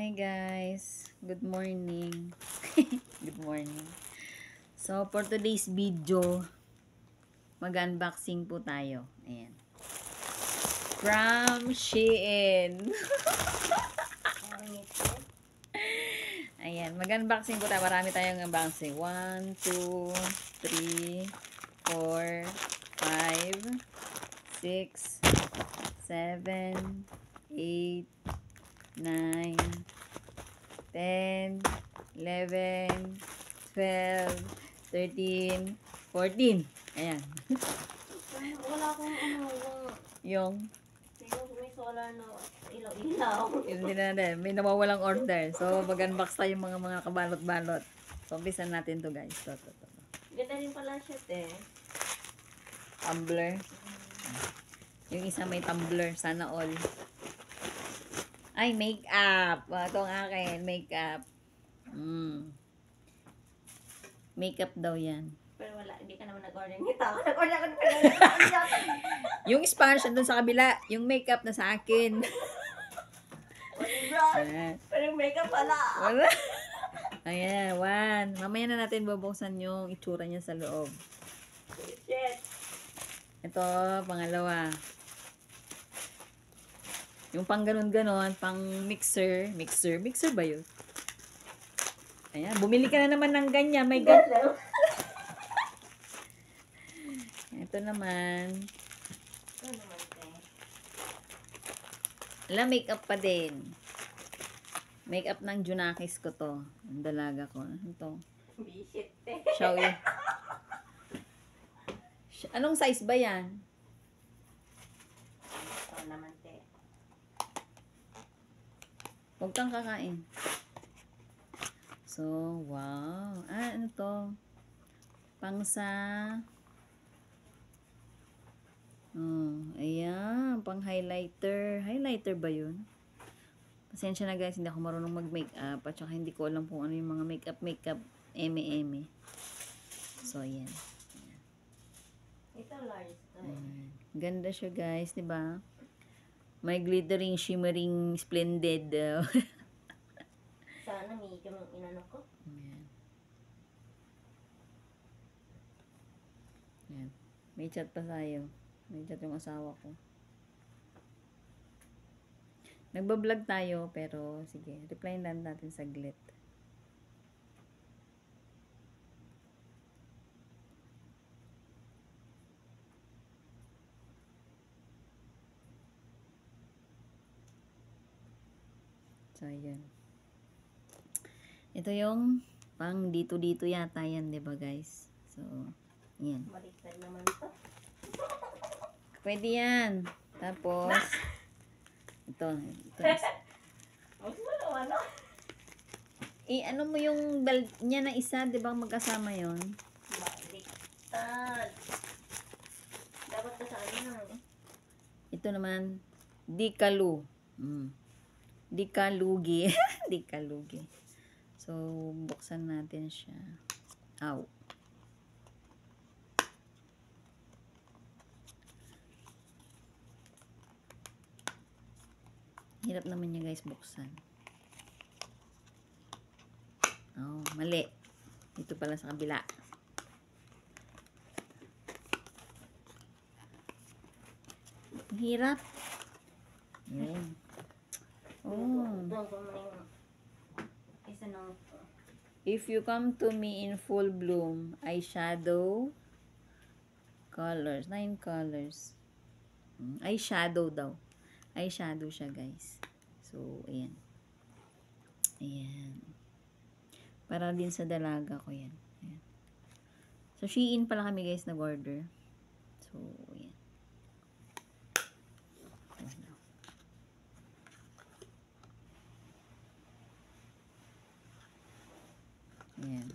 Hi guys, good morning. Good morning. So for today's video, mag-unboxing po tayo. Ayan. From Shein. Ayan, mag-unboxing po tayo. Marami tayong unboxing. 1, 2, 3, 4, 5, 6, 7, 8, 9, 10, 11, 12, 13, 14. Ayan. Wala akong Yung, may solar na ilaw-ilaw. hindi na rin. May nawawalang order. So, mag-unbox tayo yung mga kabalot-balot. So, umpisan natin to guys. To. Ganda rin pala siya, te. Tumbler. Yung isa may tumbler. Sana all. Ay, makeup. Ito ang akin. Makeup. Makeup daw yan. Pero wala, hindi ka naman nag-order nito. Nag-order ako nito. Yung sponge doon sa kabila. Yung makeup na sa akin. Ayan. Pero yung makeup pala. Wala. Ayan, 1. Mamaya na natin bubuksan yung itsura niya sa loob. Shit. Ito, pangalawa. Yung pang ganon-ganon, pang mixer. Mixer ba yun? Ayan, bumili ka na naman ng ganyan. May Hello. Ito naman. Ano naman, te? Alam, makeup pa din. Makeup ng Junakis ko to. Ang dalaga ko. Ano to? Bisit, te. Shawi. Anong size ba yan? Ito naman, te. Huwag kang kakain. So, wow. Ano to? Pang sa... ayan. Pang highlighter. Highlighter ba yun? Pasensya na guys, hindi ako marunong mag-makeup. At saka hindi ko alam kung ano yung mga makeup, eme. So, ayan. Ito large, te. Ganda siya guys, di ba? May glittering, shimmering, splendid. Sana medium yung inano ko. Ayan. Ayan. May chat pa tayo. May chat yung asawa ko. Nagbablog tayo, pero sige, reply lang natin saglit. So, ayan. Ito yung pang dito yata yan, di ba guys? So, yan. Baliktad naman to. Pwede yan. Tapos, ito. Mas wala, ano? Ano mo yung belt niya na isa, di ba magkasama yon? Baliktad. Dapat ka sa ano? Ito naman, Dikalu. Dikalugi. Dikalugi. So, buksan natin siya. Ow. Hirap naman niya guys buksan. Oh, mali. Ito pala sa kabila. Hirap. Yun. Oh. Doon ko muna yung isa ng If you come to me in full bloom, eyeshadow colors. 9 colors. Eyeshadow daw. Eyeshadow siya, guys. So, ayan. Ayan. Para din sa dalaga ko yan. Ayan. So, Shein pala kami, guys, nag-order. So, ayan. Ayan.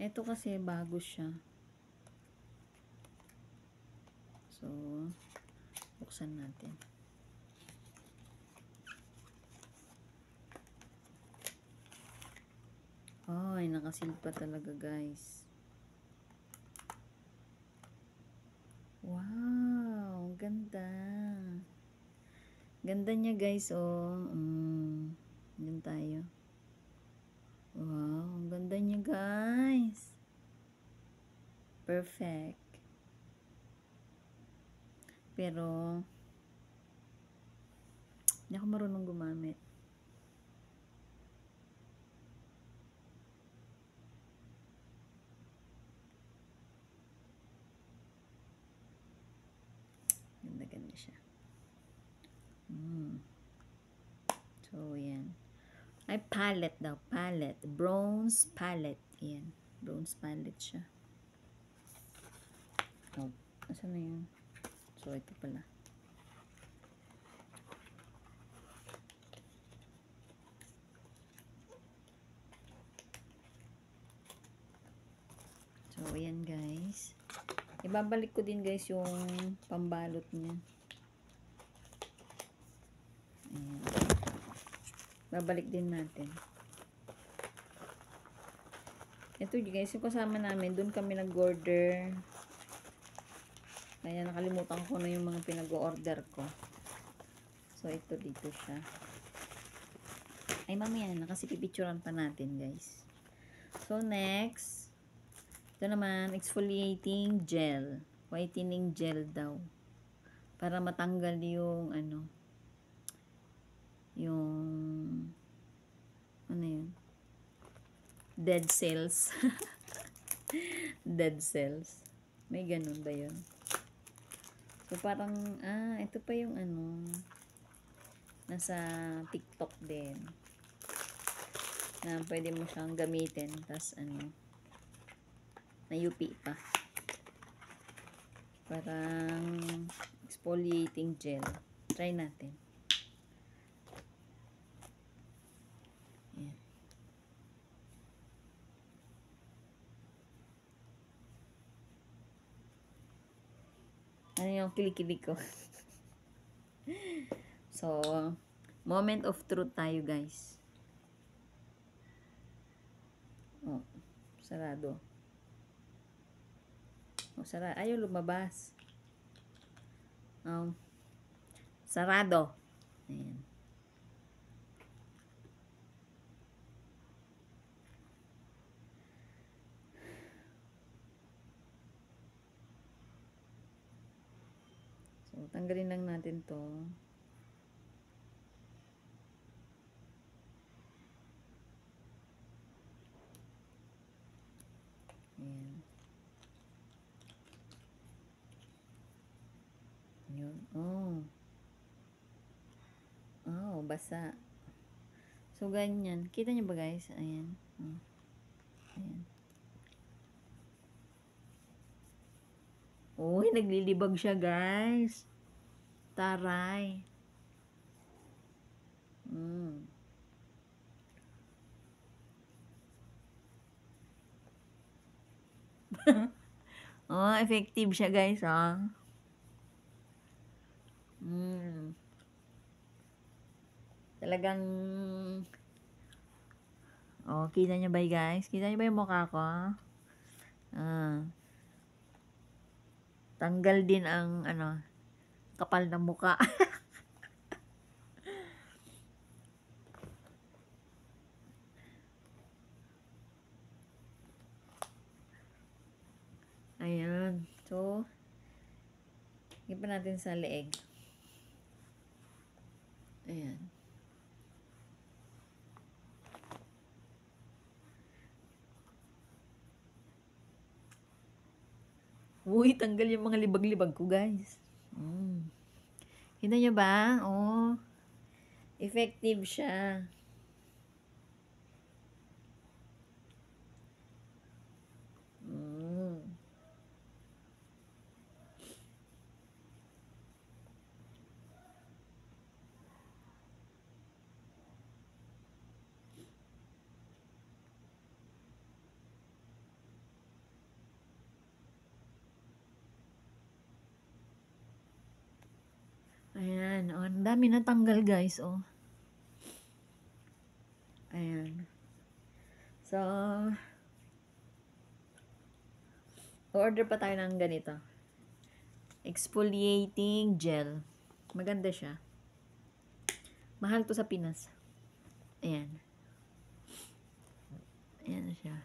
Ito kasi bago siya. So, buksan natin. Ay, nakasil pa talaga, guys. Wow, ganda. Ganda niya, guys, oh. Yan tayo. Wow, ang ganda niya, guys. Perfect. Pero, hindi ako marunong gumamit. Ganda-ganda siya. So, yan. Ay, palette daw. Palette. Bronze palette. Yan. Bronze palette siya. Oh, asan na yun? So, ito pala. So, ayan guys. Ibabalik ko din guys yung pambalot niya. Ayan. Babalik din natin. Ito guys, yung kasama namin, doon kami nag-order. Kaya nakalimutan ko na yung mga pinag-order ko. So, ito dito siya. Ay, mamaya na kasi pipicturean pa natin guys. So, next. Ito naman, exfoliating gel. Whitening gel daw. Para matanggal yung, yung, yun? Dead cells. Dead cells. May ganun ba yun? So, parang, ito pa yung nasa TikTok din. Na pwede mo siyang gamitin. Tapos, na UP pa. Parang exfoliating gel. Try natin. Ayan. Ano yung kilikili ko? So, moment of truth tayo guys. Oh, sarado. Oh, sarado. Ayaw lumabas. Oh, sarado. Ayan. So, tanggalin lang natin to. Ayan. Yun. Oh. Oh, basa. So, ganyan. Kita nyo ba guys? Ayan. Oh. Ayan. Uy, naglilibag siya guys. Taray. Oh, effective siya guys, Talagang, kita niyo ba guys? Kita niyo ba yung mukha ko? Tanggal din ang, kapal ng mukha. Ayan. So, pa natin sa leeg. Ayan. Uy, tanggal yung mga libag-libag ko, guys. Kita nyo ba? Oh, effective siya. Ayan, oh, ang dami natanggal guys, oh. Ayan. So, order pa tayo ng ganito. Exfoliating gel. Maganda siya. Mahal to sa Pinas. Ayan. Ayan siya.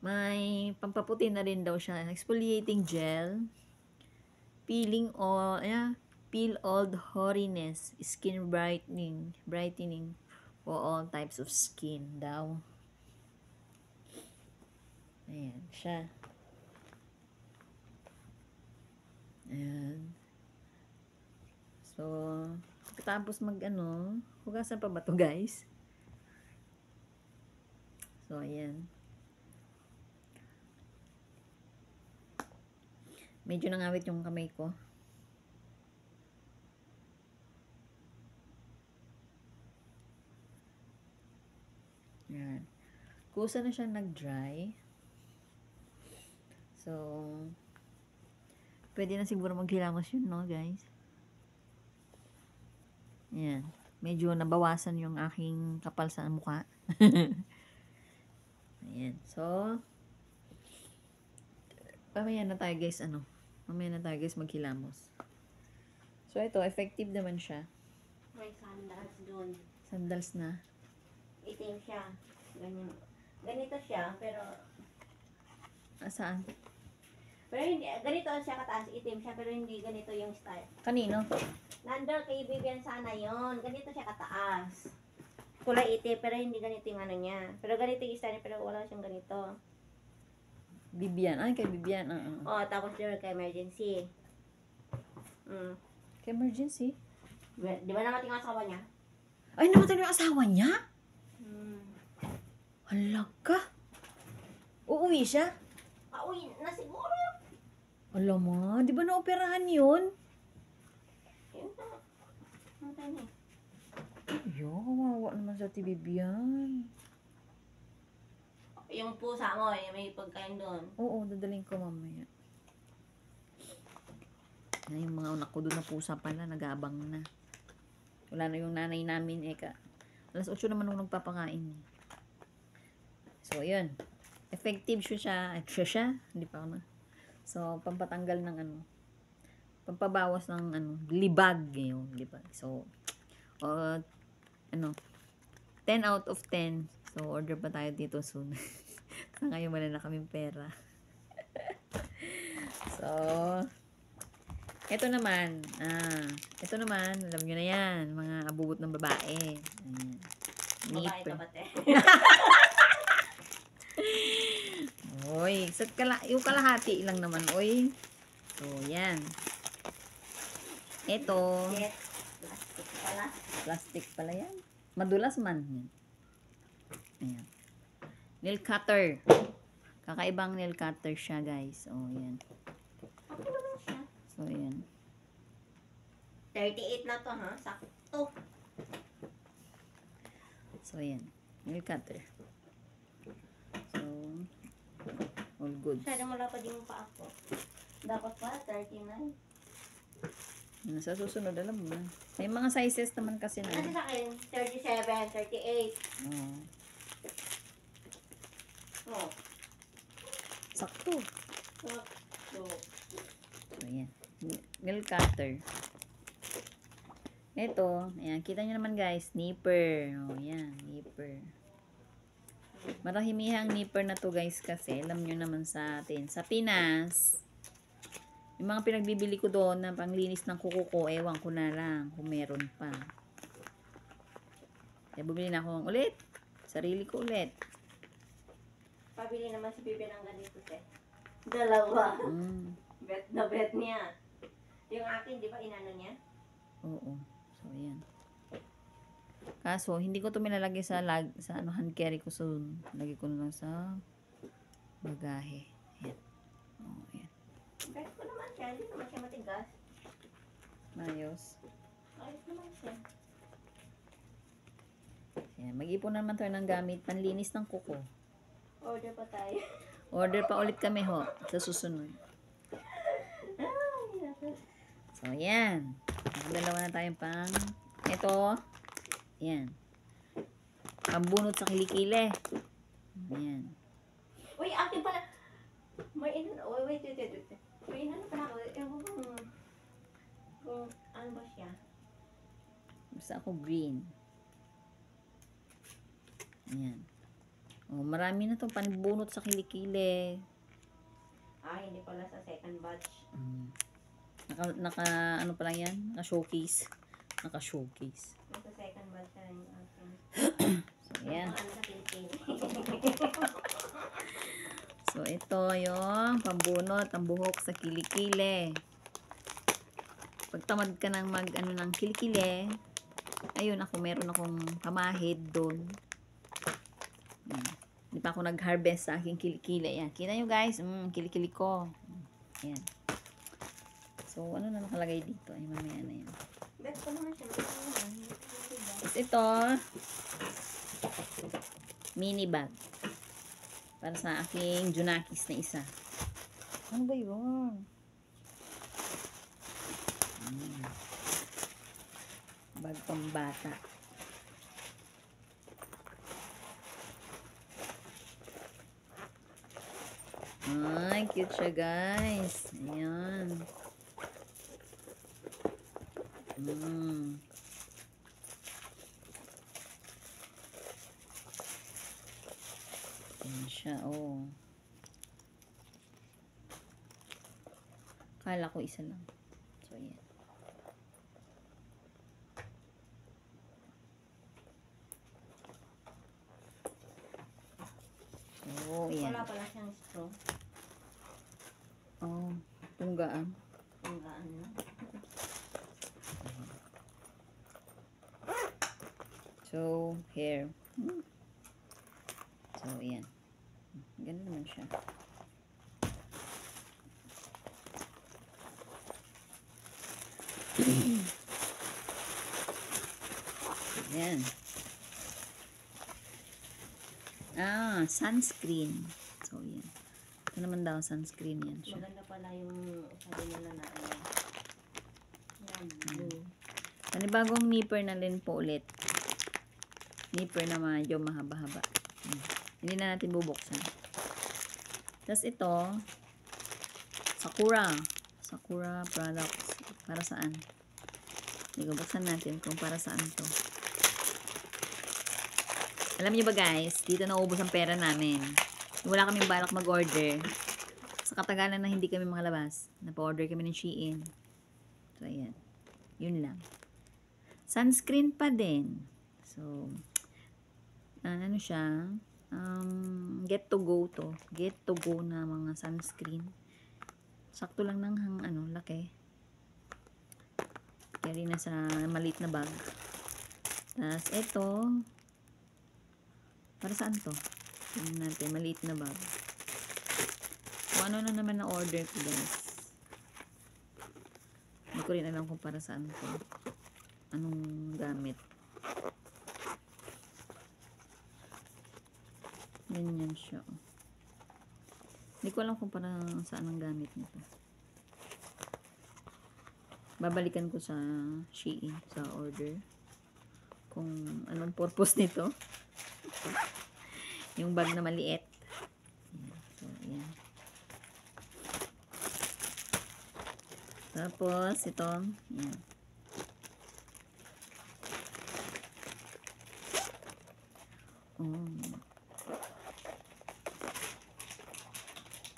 May pampaputi na rin daw siya. Exfoliating gel. Peeling all, peel old hoariness. Skin brightening. Brightening for all types of skin daw. Ayan siya. Ayan. So, pagkatapos hugasan pa ba to guys? So, ayan. Medyo nangawit yung kamay ko. Ayan. Kusa na siya nag-dry. So, pwede na siguro maghilamos yun, no, guys? Ayan. Medyo nabawasan yung aking kapal sa mukha. Ayan. So, mamaya na tayo, guys, mamaya na tayo, guys, maghilamos. So, ito, effective naman siya. May sandals dun. Sandals na. Itim siya. Ganyan. Ganito siya, pero... Saan? Pero hindi, ganito siya kataas, itim siya, pero hindi ganito yung style. Kanino? Nandun kay Vivian sana yon. Ganito siya kataas. Kulay itim, pero hindi ganito yung ano niya. Pero ganito yung style, pero wala siyang ganito. Bibian. Ay, kay Bibian. Oh, tapos yun kay emergency. Kay emergency? Di ba namatay ang asawa niya? Ay, namatay na yung asawa niya? Hala ka. Uuwi siya? Uy, na siguro. Alam mo, di ba naoperahan yun? Yun na. Matay na eh. Yo, kawawa naman sa Bibian. Yung pusa mo, may pagkain doon. Oo, dadaling ko mamaya. Na yung mga anak ko doon na pusa pala, nag-aabang na. Wala na yung nanay namin, alas 8 naman nung nagpapakain. So, yun. Effective siya. Hindi pa ako na. So, pampatanggal ng pampabawas ng libag. Yung libag. So, 10 out of 10. So, order pa tayo dito soon. Sa ngayon, wala na kaming pera. So, ito naman, alam nyo na yan, mga abubot ng babae. Ayan. Babae ka ba, te? Oy, yung kalahati lang naman, oy. So, yan. Ito, Yes. Plastic pala. plastic pala yan. Madulas man. Ayan. Nail cutter. Kakaibang nail cutter siya, guys. Oh, yan. Okay naman siya. So, yan. 38 na to, ha? Sakto. So, yan. Nail cutter. So, all good. Masyado malapad yung paa ko. Dapat pa, 39. Sa susunod, alam mo na. May mga sizes naman kasi na. Kasi sa akin, 37, 38. Oh, Oh. sakto. So, So, yan. Nail cutter. Ito, ayan, kita nyo naman guys, nipper. Oh, yan, nipper. Marahimihang nipper na to guys kasi alam nyo naman sa atin. Sa Pinas, yung mga pinagbibili ko doon na panglinis ng kuko ko, ewan ko na lang kung meron pa. Kaya bumili na ako ulit. Sarili ko ulit. pabili naman si Bibi ng ganito, te. Dalawa. Bet na bet niya. Yung akin, di ba, inano niya? Oo. So, ayan. Kaso, hindi ko to nilalagay sa hand carry ko. So, lagay ko na lang sa bagahe. Ayan. Oh, ayan. Bet ko naman siya. Hindi naman siya matigas. Mayos. Ayos naman siya. Ayan. Mag-ipon naman tayo ng gamit. Panlinis ng kuko. Order pa tayo. Order pa ulit kami ho. Sa susunod. So, yan. Dalawa na tayong pang, ito, yan. Pambunot sa kilikili. Yan. Uy, akin pala. May wait. May pala ako. Ewan ko kung ano ba siya. Basta ako green. Ayan. Oh, marami na itong panbunot sa kilikili. Hindi pala sa second batch. Ano pa lang yan? Naka-showcase. Naka-showcase. Sa second batch na yung akin. So, ayan. Ano sa Pilipino. So, ito yung pambunot ang buhok sa kilikili. Pag tamad ka ng ng kilikili, ayun ako, meron akong pamahid doon. Hindi pa ako nag-harvest sa aking kilikili. Ayan. Kita nyo guys, kilikili ko. Ayan. So, ano na nakalagay dito? Ay, mamaya na yan. Bet ko naman siya. Tapos ito, mini bag. Para sa aking Junakis na isa. Ano ba yun? Bag pambata. Ay, cute siya guys. Ayan. Ayan siya, oh. Kala ko isa lang. So, ayan. So, ayan. Wala pala siyang straw. Oh, tunggaan. Tunggaan na. So, hair. So, ayan. Ganun naman siya. Ayan. Sunscreen. So, ayan. Ito naman daw, sunscreen yan siya. Maganda pala yung sabi nila na ano. Yan, blue. Panibagong nipper na rin po ulit. Nipper na medyo mahaba-haba. Hindi na natin bubuksan. Tapos ito, Sakura. Sakura products. Para saan? Hindi ko buksan natin kung para saan to. Alam niyo ba guys, dito naubos ang pera namin. Wala kaming balak mag-order. Sa katagalan na hindi kami makalabas. Napa-order kami ng Shein. So, ayan. Yun lang. Sunscreen pa din. So, ano siya? Get to go to. Get to go na mga sunscreen. Sakto lang ng laki. Carry na sa maliit na bag. Tapos, ito. Para saan to? Tingnan natin. Maliit na bag. Kung ano na naman na order ko guys. Hindi ko rin alam kung para saan to. Anong gamit. Ganyan siya. Hindi ko alam kung para saan ang gamit nito. Babalikan ko sa Shein, sa order. Kung anong purpose nito. Yung bag na maliit. So, ayan. Tapos, ito. Ayan.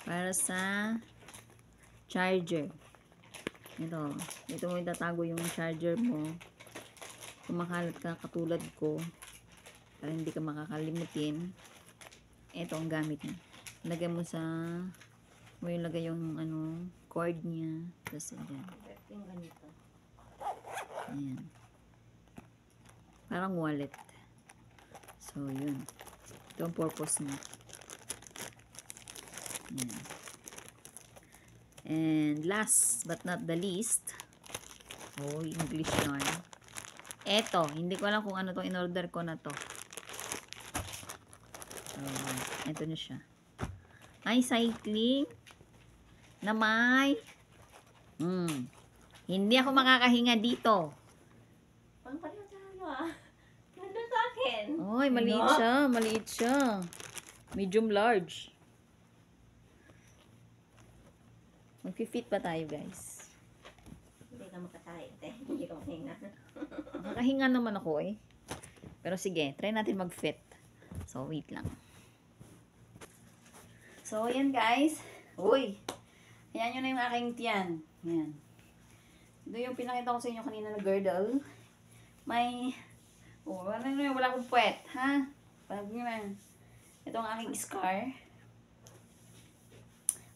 Para sa charger. Ito mo itatago yung charger mo. Kung makalat ka katulad ko, para hindi ka makakalimutin, ito ang gamit niya. Lagay mo sa, mo yung lagay yung cord niya. Tapos ayan. Yung ganito. Ayan. Parang wallet. So, yun. Ito ang purpose niya. Ayan. And last but not the least, English yarn. Eto, hindi ko alam kung ano to in-order ko na to. So, eto na siya. Ay, cycling na may Hindi ako makakahinga dito. Pang pareho tayo ah. Nandun sa akin. Oy, maliit Ano? siya. Maliit siya. Medium large. Mag-fit pa tayo, guys. Hindi ka makatayo, te. Hindi ka mahinga. Makakahinga naman ako eh. Pero sige, try natin mag-fit. So, wait lang. So, ayan guys. Uy! Ayan yun na yung aking tiyan. Ayan. Ito yung pinakita ko sa inyo kanina na girdle. May... Oh, wala akong puwet, ha? Pag nyo na. Ito ang aking scar.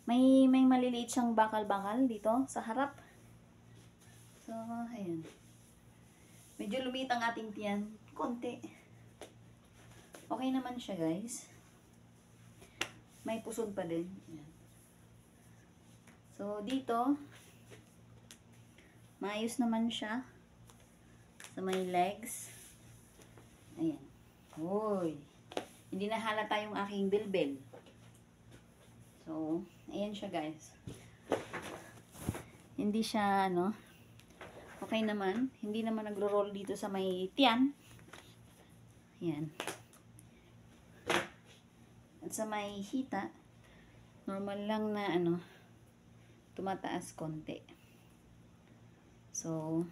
May maliliit siyang bakal-bakal dito sa harap. So, ayan. Medyo lumiit ang ating tiyan. Konti. Okay naman siya, guys. May puson pa din. Ayan. So, dito, maayos naman siya. Sa may legs. Ayan. Uy. Hindi na halata yung aking bilbil. So, ayan siya, guys. Hindi siya, okay naman. Hindi naman nagro-roll dito sa may tiyan. Ayan. At sa may hita, normal lang na, tumataas konti. So,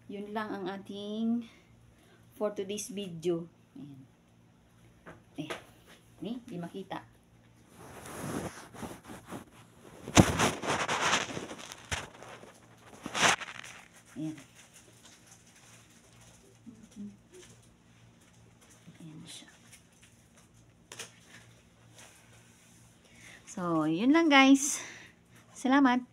yun lang ang ating for today's video. Ayan. Di makita. Ayan. Ayan siya. So, yun lang guys. Salamat.